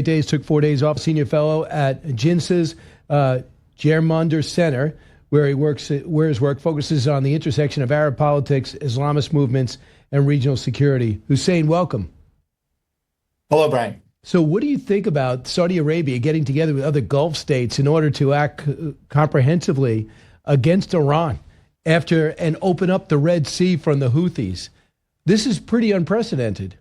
Days, took 4 days off, senior fellow at JINSA's Gemunder Center, where his work focuses on the intersection of Arab politics, Islamist movements, and regional security. Hussein, welcome. Hello, Brian. So what do you think about Saudi Arabia getting together with other Gulf states in order to act comprehensively against Iran and open up the Red Sea from the Houthis? This is pretty unprecedented.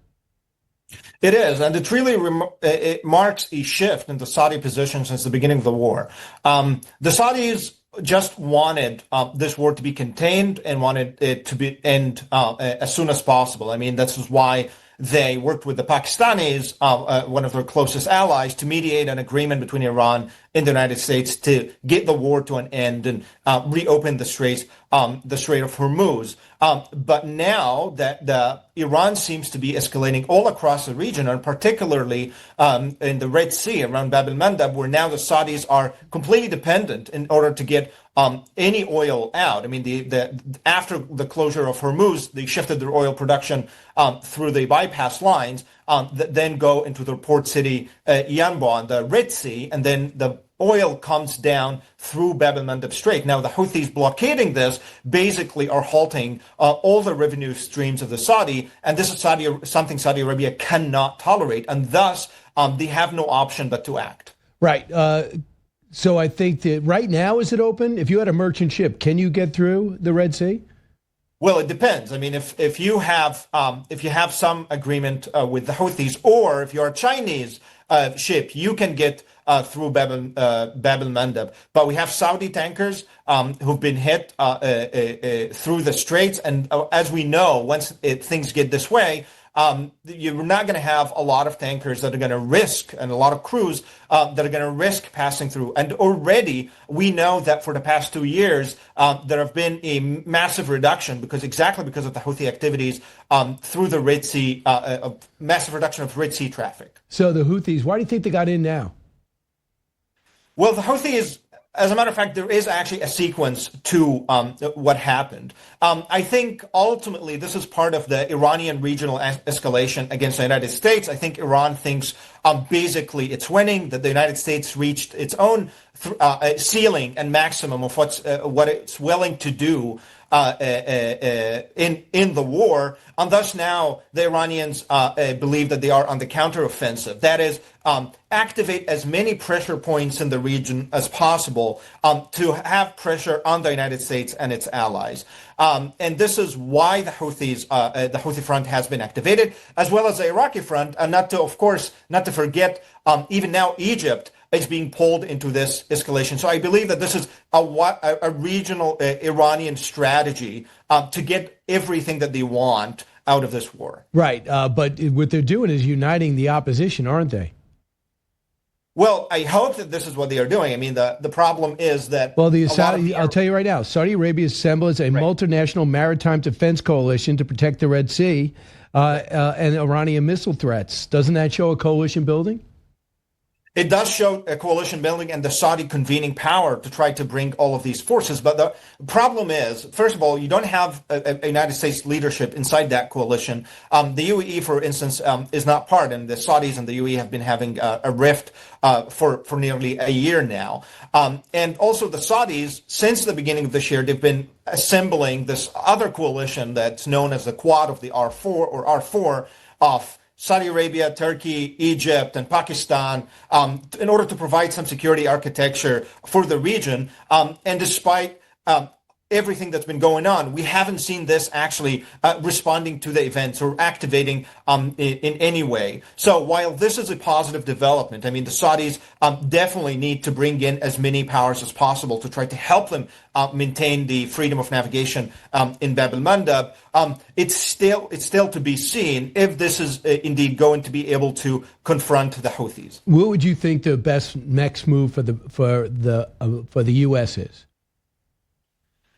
It is, and it marks a shift in the Saudi position since the beginning of the war. The Saudis just wanted this war to be contained and wanted it to end as soon as possible. I mean, this is why they worked with the Pakistanis, one of their closest allies, to mediate an agreement between Iran and the United States to get the war to an end and reopen the Strait of Hormuz. But now that Iran seems to be escalating all across the region, and particularly in the Red Sea around Bab el-Mandab, where now the Saudis are completely dependent in order to get any oil out. I mean, after the closure of Hormuz, they shifted their oil production through the bypass lines that then go into the port city Yanbu on the Red Sea, and then the oil comes down through Bab el-Mandab Strait. Now, the Houthis blockading this basically are halting all the revenue streams of the Saudi, and this is something Saudi Arabia cannot tolerate, and thus they have no option but to act. Right. So I think that right now, is it open? If you had a merchant ship, can you get through the Red Sea? Well, it depends. I mean, if you have some agreement with the Houthis, or if you're a Chinese ship, you can get through Bab el-Mandab. But we have Saudi tankers who've been hit through the straits, and as we know, once things get this way, you're not going to have a lot of tankers that are going to risk, and a lot of crews that are going to risk passing through. And already we know that for the past 2 years, there have been a massive reduction because of the Houthi activities through the Red Sea, a massive reduction of Red Sea traffic. So the Houthis, why do you think they got in now? Well, the Houthis, as a matter of fact, there is actually a sequence to what happened. I think ultimately this is part of the Iranian regional escalation against the United States. I think Iran thinks basically it's winning, that the United States reached its own ceiling and maximum of what it's willing to do in the war, and thus now the Iranians believe that they are on the counteroffensive. That is, activate as many pressure points in the region as possible to have pressure on the United States and its allies. And this is why the Houthi front has been activated, as well as the Iraqi front, and not to forget, even now Egypt is being pulled into this escalation. So I believe that this is a regional Iranian strategy to get everything that they want out of this war. Right, but what they're doing is uniting the opposition, aren't they? Well, I hope that this is what they are doing. I mean, the problem is that... Well, I'll tell you right now, Saudi Arabia assembles a multinational maritime defense coalition to protect the Red Sea and Iranian missile threats. Doesn't that show a coalition building? It does show a coalition building and the Saudi convening power to try to bring all of these forces. But the problem is, first of all, you don't have a United States leadership inside that coalition. The UAE, for instance, is not part, and the Saudis and the UAE have been having a rift for nearly a year now. And also the Saudis, since the beginning of this year, they've been assembling this other coalition that's known as the Quad of the R4 of Saudi Arabia, Turkey, Egypt, and Pakistan, in order to provide some security architecture for the region. And despite everything that's been going on, we haven't seen this actually responding to the events or activating in any way. So while this is a positive development, I mean, the Saudis definitely need to bring in as many powers as possible to try to help them maintain the freedom of navigation in Bab el-Mandab. It's still to be seen if this is indeed going to be able to confront the Houthis. What would you think the best next move for the U.S. is?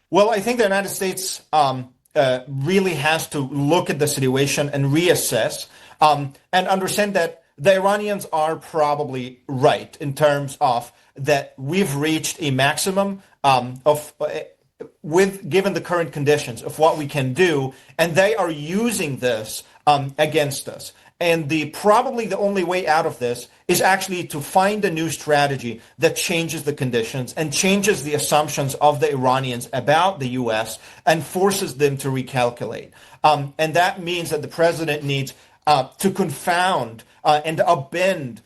Well, I think the United States really has to look at the situation and reassess and understand that the Iranians are probably right in terms of that we've reached a maximum given the current conditions of what we can do, and they are using this against us. And probably the only way out of this is actually to find a new strategy that changes the conditions and changes the assumptions of the Iranians about the U.S. and forces them to recalculate. And that means that the president needs to confound and upend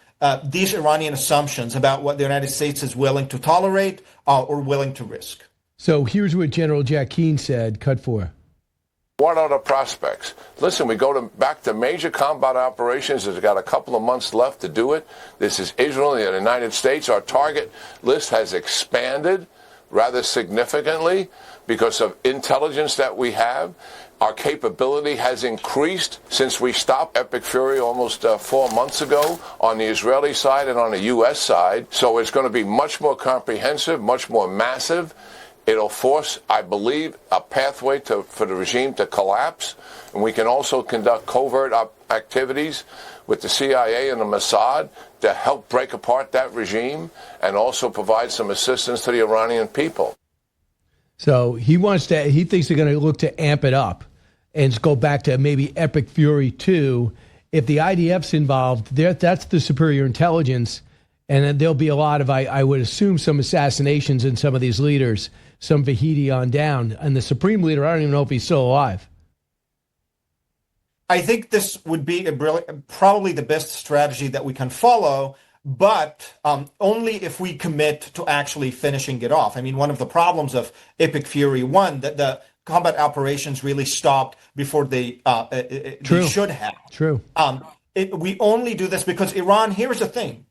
these Iranian assumptions about what the United States is willing to tolerate or willing to risk. So here's what General Jack Keane said, cut 4. What are the prospects? Listen, we go back to major combat operations. It's got a couple of months left to do it. This is Israel and the United States. Our target list has expanded rather significantly because of intelligence that we have. Our capability has increased since we stopped Epic Fury almost 4 months ago on the Israeli side and on the U.S. side. So it's going to be much more comprehensive, much more massive. It'll force, I believe, a pathway for the regime to collapse. And we can also conduct covert activities with the CIA and the Mossad to help break apart that regime and also provide some assistance to the Iranian people. So he thinks they're going to look to amp it up and go back to maybe Epic Fury 2. If the IDF's involved, that's the superior intelligence. And then there'll be a lot of, I would assume, some assassinations in some of these leaders, some Vahidi on down. And the supreme leader, I don't even know if he's still alive. I think this would be probably the best strategy that we can follow, but only if we commit to actually finishing it off. I mean, one of the problems of Epic Fury 1, that the combat operations really stopped before they should have. True. We only do this because Iran, here's the thing.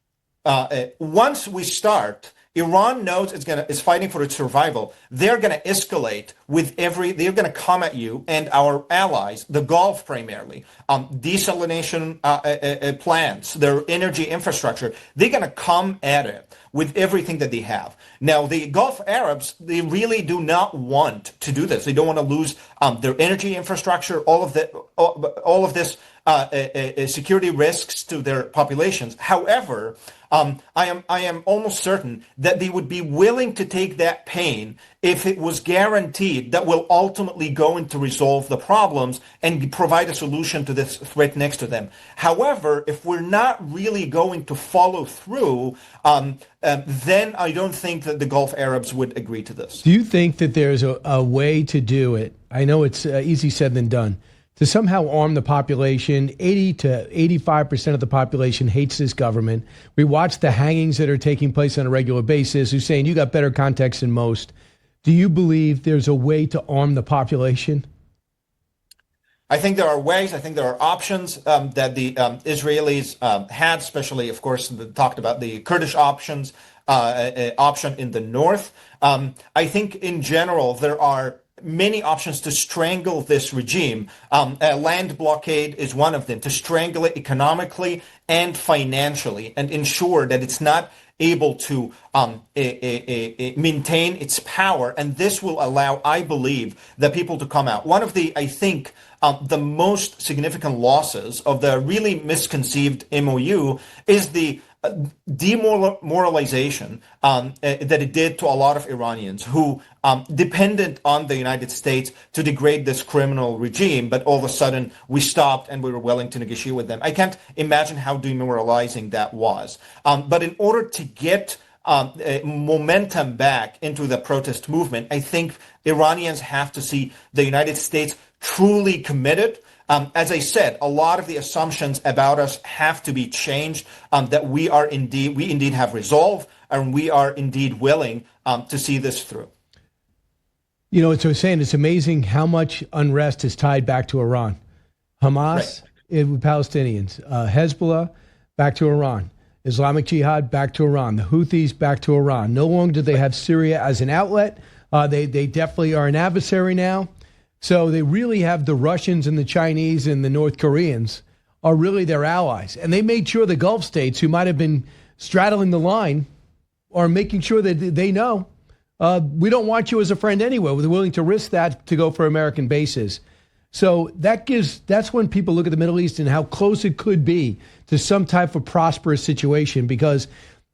Once we start, Iran knows it's fighting for its survival. They're going to escalate they're going to come at you and our allies, the Gulf primarily, desalination plants, their energy infrastructure. They're going to come at it with everything that they have. Now, the Gulf Arabs, they really do not want to do this. They don't want to lose their energy infrastructure, all of this security risks to their populations. However, I am almost certain that they would be willing to take that pain if it was guaranteed that will ultimately going to resolve the problems and provide a solution to this threat next to them. However, if we're not really going to follow through, then I don't think that the Gulf Arabs would agree to this. Do you think that there's a way to do it? I know it's easy said than done. To somehow arm the population. 80 to 85% of the population hates this government. We watch the hangings that are taking place on a regular basis. Hussein, you got better context than most. Do you believe there's a way to arm the population? I think there are ways. I think there are options that the Israelis had, especially, of course, talked about the Kurdish option in the north. I think in general, there are many options to strangle this regime. A land blockade is one of them, to strangle it economically and financially and ensure that it's not able to maintain its power. And this will allow, I believe, the people to come out. One of the, I think, the most significant losses of the really misconceived MOU is the demoralization that it did to a lot of Iranians who depended on the United States to degrade this criminal regime, but all of a sudden we stopped and we were willing to negotiate with them. I can't imagine how demoralizing that was. But in order to get momentum back into the protest movement, I think Iranians have to see the United States truly committed. As I said, a lot of the assumptions about us have to be changed, that we indeed have resolve, and we are indeed willing to see this through. You know, it's saying it's amazing how much unrest is tied back to Iran. Hamas, with Palestinians, Hezbollah, back to Iran. Islamic Jihad, back to Iran. The Houthis, back to Iran. No longer do they have Syria as an outlet. They definitely are an adversary now. So they really have the Russians and the Chinese and the North Koreans are really their allies. And they made sure the Gulf states who might have been straddling the line are making sure that they know we don't want you as a friend anyway. We're willing to risk that to go for American bases. So that's when people look at the Middle East and how close it could be to some type of prosperous situation. Because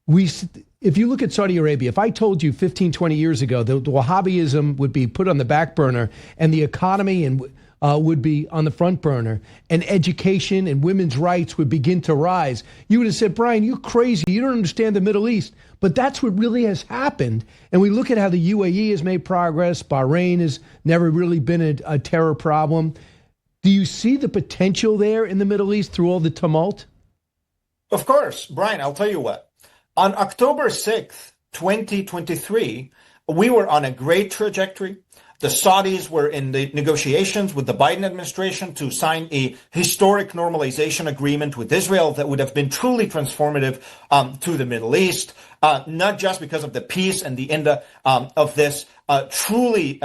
if you look at Saudi Arabia, if I told you 15, 20 years ago the Wahhabism would be put on the back burner and the economy and would be on the front burner, and education and women's rights would begin to rise. You would have said, Brian, you're crazy. You don't understand the Middle East. But that's what really has happened. And we look at how the UAE has made progress. Bahrain has never really been a terror problem. Do you see the potential there in the Middle East through all the tumult? Of course, Brian, I'll tell you what. On October 6th, 2023, we were on a great trajectory. The Saudis were in the negotiations with the Biden administration to sign a historic normalization agreement with Israel that would have been truly transformative to the Middle East, not just because of the peace and the end of this truly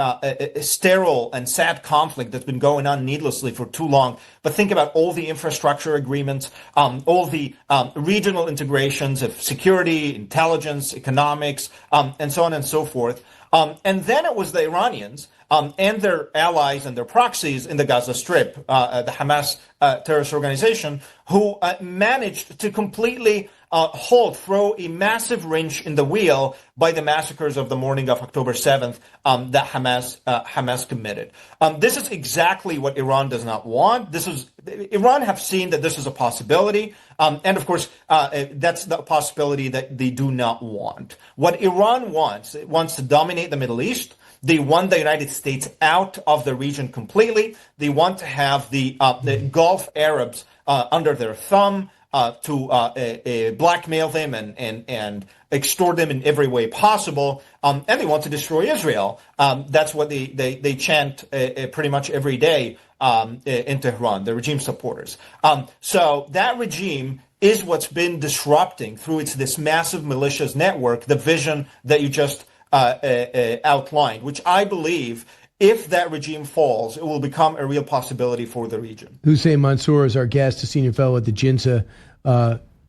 sterile and sad conflict that's been going on needlessly for too long, but think about all the infrastructure agreements, all the regional integrations of security, intelligence, economics, and so on and so forth. And then it was the Iranians and their allies and their proxies in the Gaza Strip, the Hamas terrorist organization, who managed to completely throw a massive wrench in the wheel by the massacres of the morning of October 7th that Hamas committed. This is exactly what Iran does not want. Iran have seen that this is a possibility, and of course, that's the possibility that they do not want. What Iran wants, it wants to dominate the Middle East. They want the United States out of the region completely. They want to have the Gulf Arabs under their thumb, to blackmail them and extort them in every way possible, and they want to destroy Israel. That's what they chant pretty much every day in Tehran, the regime supporters. So that regime is what's been disrupting through this massive militias network the vision that you just outlined, which I believe, if that regime falls, it will become a real possibility for the region. Hussein Mansour is our guest, a senior fellow at the JINSA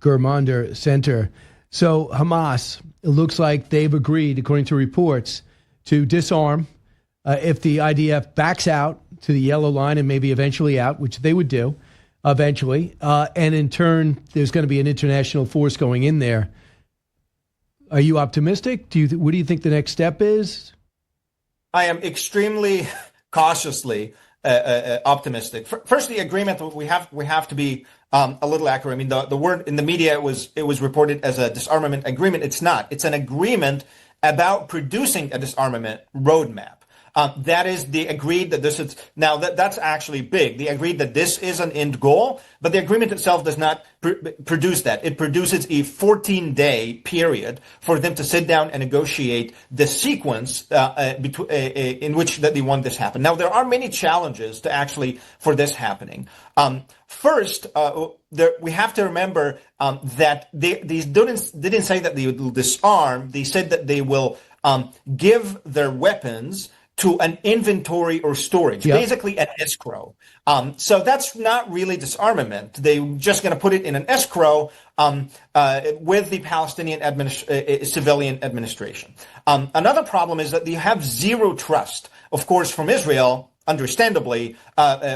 Gemunder Center. So Hamas, it looks like they've agreed, according to reports, to disarm if the IDF backs out to the yellow line and maybe eventually out, which they would do eventually. And in turn, there's going to be an international force going in there. Are you optimistic? What do you think the next step is? I am extremely cautiously optimistic. First, the agreement, we have to be a little accurate. I mean, the word in the media, it was reported as a disarmament agreement. It's not. It's an agreement about producing a disarmament roadmap. That is, they agreed that this is, now that's actually big. They agreed that this is an end goal, but the agreement itself does not produce that. It produces a 14-day period for them to sit down and negotiate the sequence in which that they want this happen. Now, there are many challenges for this happening. First, we have to remember that they didn't say that they will disarm. They said that they will give their weapons to an inventory or storage, basically an escrow. So that's not really disarmament. They're just going to put it in an escrow with the Palestinian civilian administration. Another problem is that they have zero trust, of course, from Israel, understandably,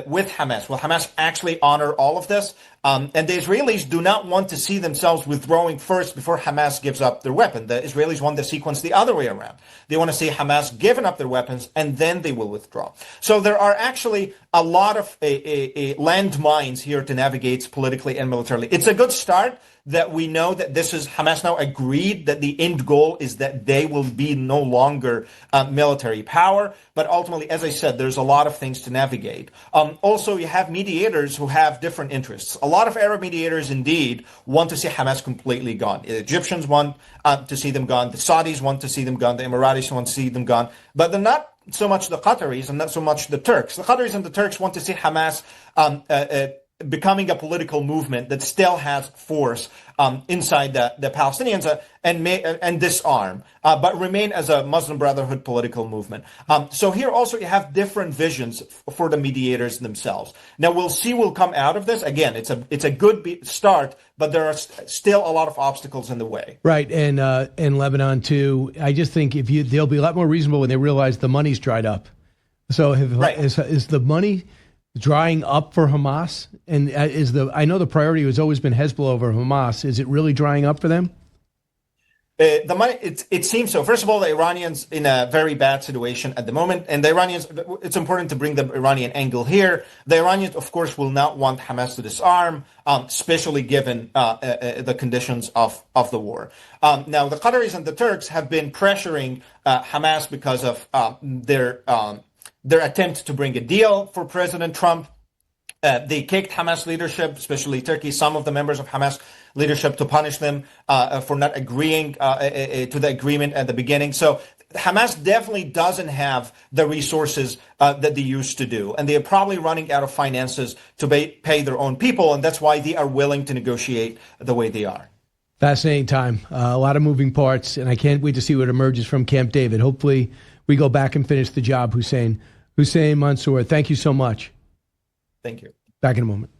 with Hamas. Will Hamas actually honor all of this? And the Israelis do not want to see themselves withdrawing first before Hamas gives up their weapon. The Israelis want the sequence the other way around. They want to see Hamas giving up their weapons, and then they will withdraw. So there are actually a lot of landmines here to navigate politically and militarily. It's a good start that we know that this is Hamas now agreed that the end goal is that they will be no longer military power. But ultimately, as I said, there's a lot of things to navigate. Also, you have mediators who have different interests. A lot of Arab mediators, indeed, want to see Hamas completely gone. The Egyptians want to see them gone. The Saudis want to see them gone. The Emiratis want to see them gone. But they're not so much the Qataris and not so much the Turks. The Qataris and the Turks want to see Hamas becoming a political movement that still has force inside the Palestinians and disarm, but remain as a Muslim Brotherhood political movement. So here also you have different visions for the mediators themselves. Now we'll see what will come out of this. Again, it's a good start, but there are still a lot of obstacles in the way. Right, and Lebanon too. I just think they'll be a lot more reasonable when they realize the money's dried up. So is the money drying up for Hamas? And I know the priority has always been Hezbollah over Hamas. Is it really drying up for them? The money, it seems so. First of all, the Iranians in a very bad situation at the moment, and the Iranians. It's important to bring the Iranian angle here. The Iranians, of course, will not want Hamas to disarm, especially given the conditions of the war. Now, the Qataris and the Turks have been pressuring Hamas because of their attempt to bring a deal for President Trump. They kicked Hamas leadership, especially Turkey, some of the members of Hamas leadership, to punish them for not agreeing to the agreement at the beginning. So Hamas definitely doesn't have the resources that they used to do. And they are probably running out of finances to pay their own people. And that's why they are willing to negotiate the way they are. Fascinating time. A lot of moving parts. And I can't wait to see what emerges from Camp David. Hopefully we go back and finish the job, Hussein. Hussein Mansour, thank you so much. Thank you. Back in a moment.